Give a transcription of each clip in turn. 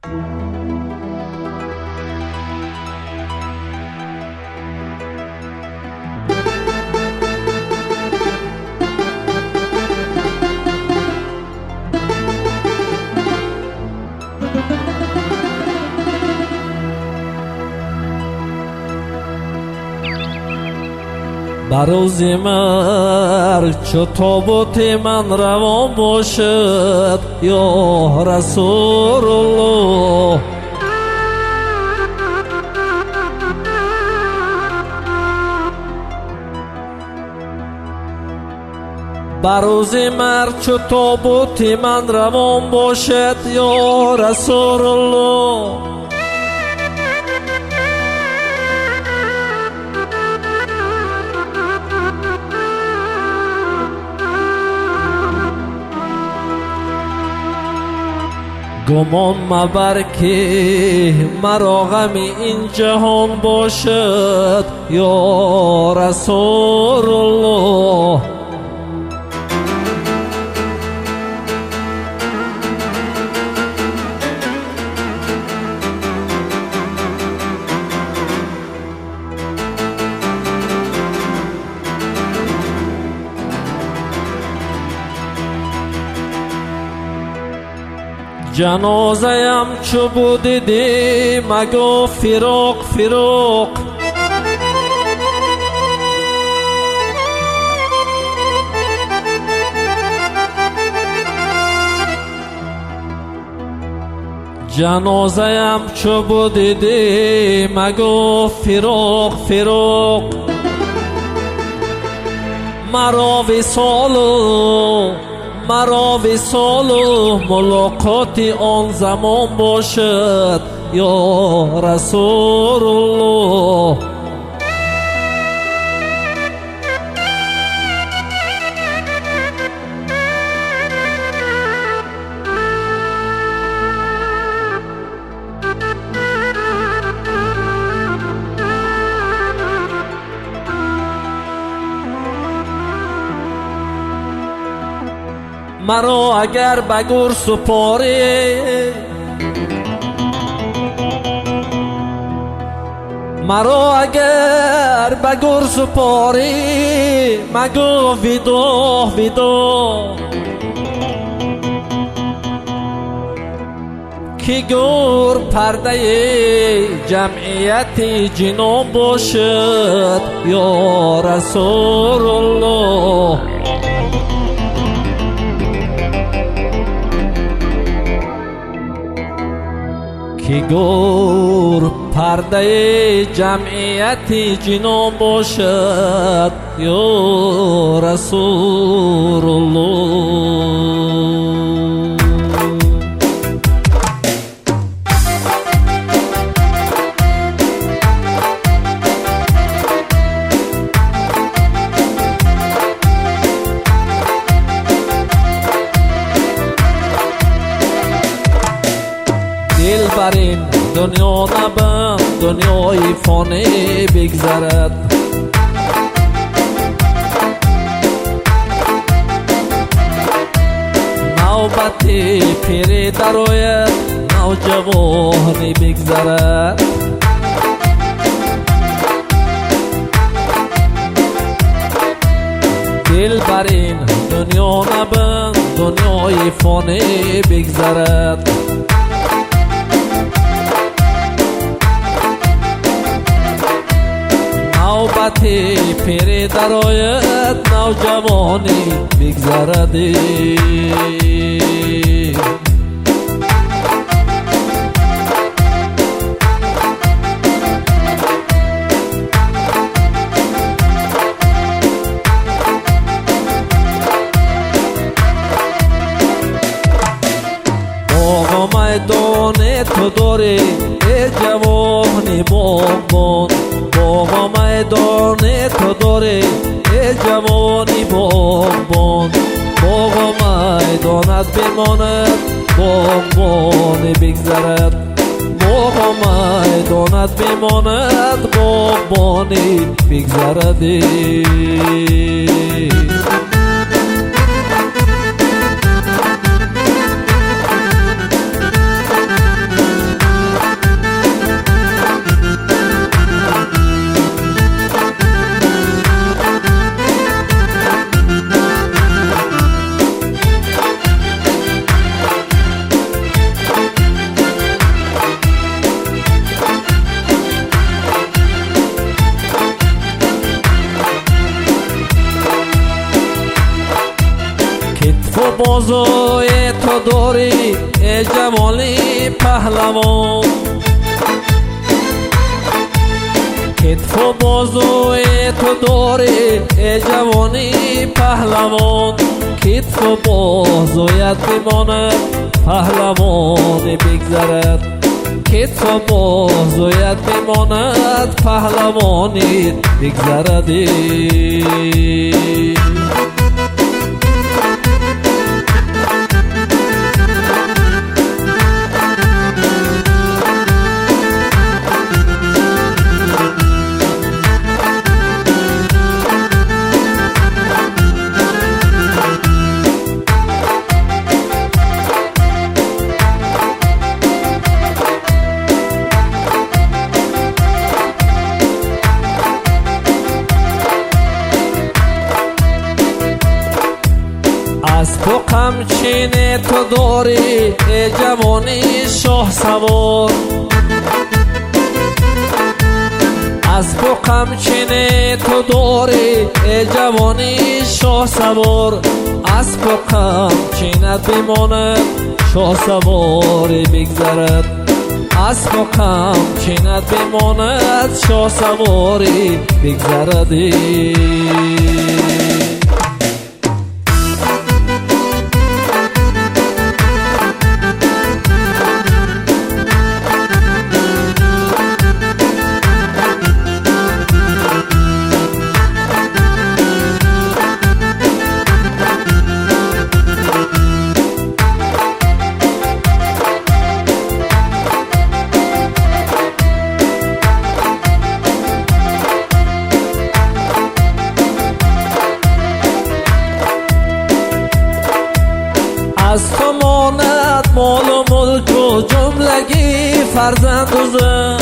ба рӯзи марг чо тобути ман равон бошад ё расулуллоҳ. ба рӯзи марг чо тобути ман равон бошад ё расулуллоҳ. گمان مبر که مرا غمی این جهان باشد یا رسول الله. جنازه‌ام چو بودی مگو فراق فراق. جنازه‌ام چو بودی مگو فراق فراق. مرا وصال و ملاقات آن زمان باشد یا رسول الله. مرا اگر به گور سپاری، مرا اگر به گور سپاری مگو ودا ودا. که گور پرده جمعیت جنان باشد یا رسول الله. که گور پرده جمعیت جنان باشد یا رسول الله. دل بر این دنیا نبند، دنیای فانی بگذرد. نوبت پیر درآید، نوجوانی بگذرد. دل بر این دنیا نبند، دنیای فانی بگذرد. نوبت پیر درآید، نوجوانی بگذرد. باغ میدان تو داری ای جوانی باغبان. باغ میدان تو داری ای جوانی باغبان. باغ میدانت بماند، باغبانی بگذرد. باغ میدانت بماند، باغبانی بگذرد. بازوی تو داری ای جوانی پهلوان، کتف و بازوی تو داری ای جوانی پهلوان، کتف و بازویت بماند پهلوانی بگذرد، کتف و بازویت بماند پهلوانی بگذردی. از تو قمچین تو داری ای جوانی شاه سوار، از تو قمچین تو داری ای جوانی شاه سوار، از تو قمچینت بماند شاه سواری بگذرد، از تو قمچینت بماند شاه سواری بگذردی. از تو ماند مال و ملک و جملگی فرزند و زن،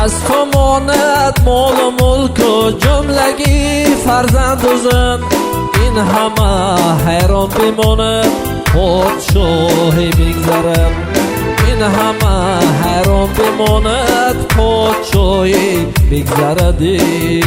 از تو ماند مال و ملک و جملگی فرزند و زن، این همه حیران بماند پادشاهی بگذرد، این همه حیران بماند پادشاهی بگذردی.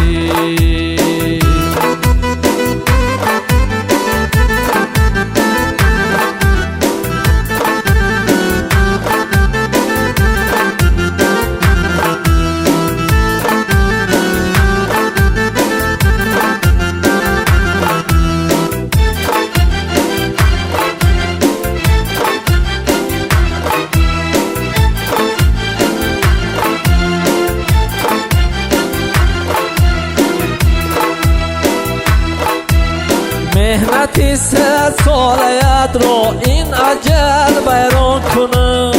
مهنتی 3 سالت را این اجل بیران کنه،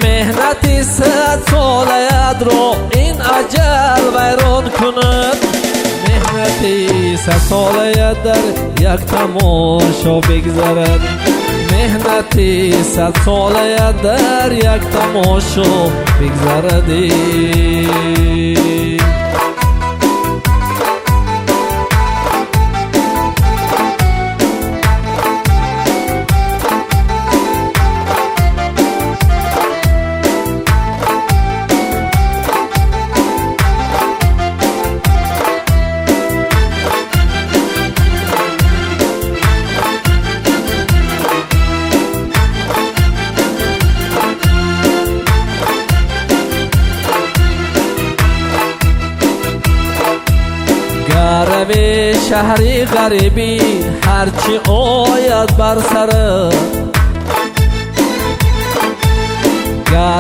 مهنتی 3 سالت را این اجل بیران کند، مهنتی 3 سالت در یک تماشا بگذرد، مهنتی 100 سالت در یک تماشا بگذردی. روی شهری غریبی هرچی آید بر سرت،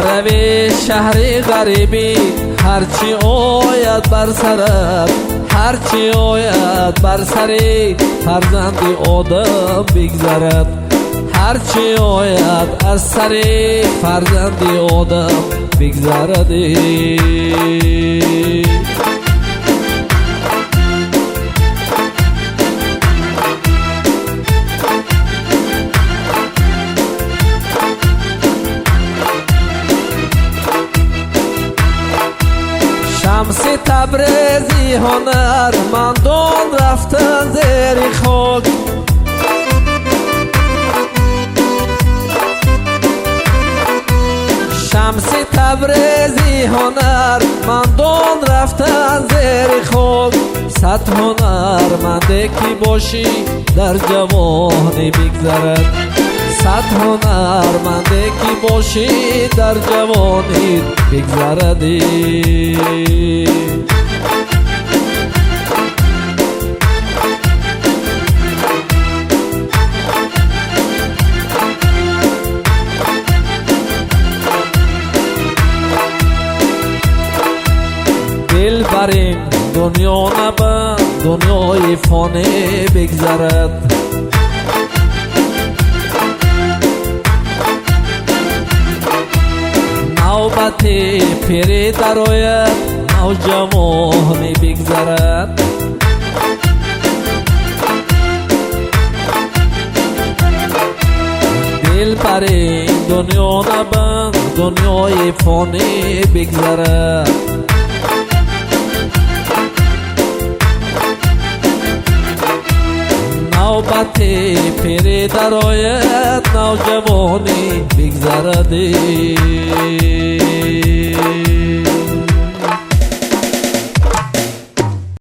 روی شهری غریبی هرچی آید بر سرت، هرچی آید بر سری فرزندی آدم بگذرد، هرچی آید از سری فرزندی آدم بگذردی. شمس تبریزی هنرمندان رفتن زیر خاک، لبریزی هنر مندان رفتن زیر خود صد هنرمنده که باشی در جوانی بگذرد صد هنرمنده که باشی در جوانی بگذردی دل بر این دنیا نبند دنیای فانی بگذرد نوبت پیری درآید نوجوانی بگذرد دل بر این دنیا نبند دنیای فانی بگذرد نوبت پیری درآید نوجوانی بگذردی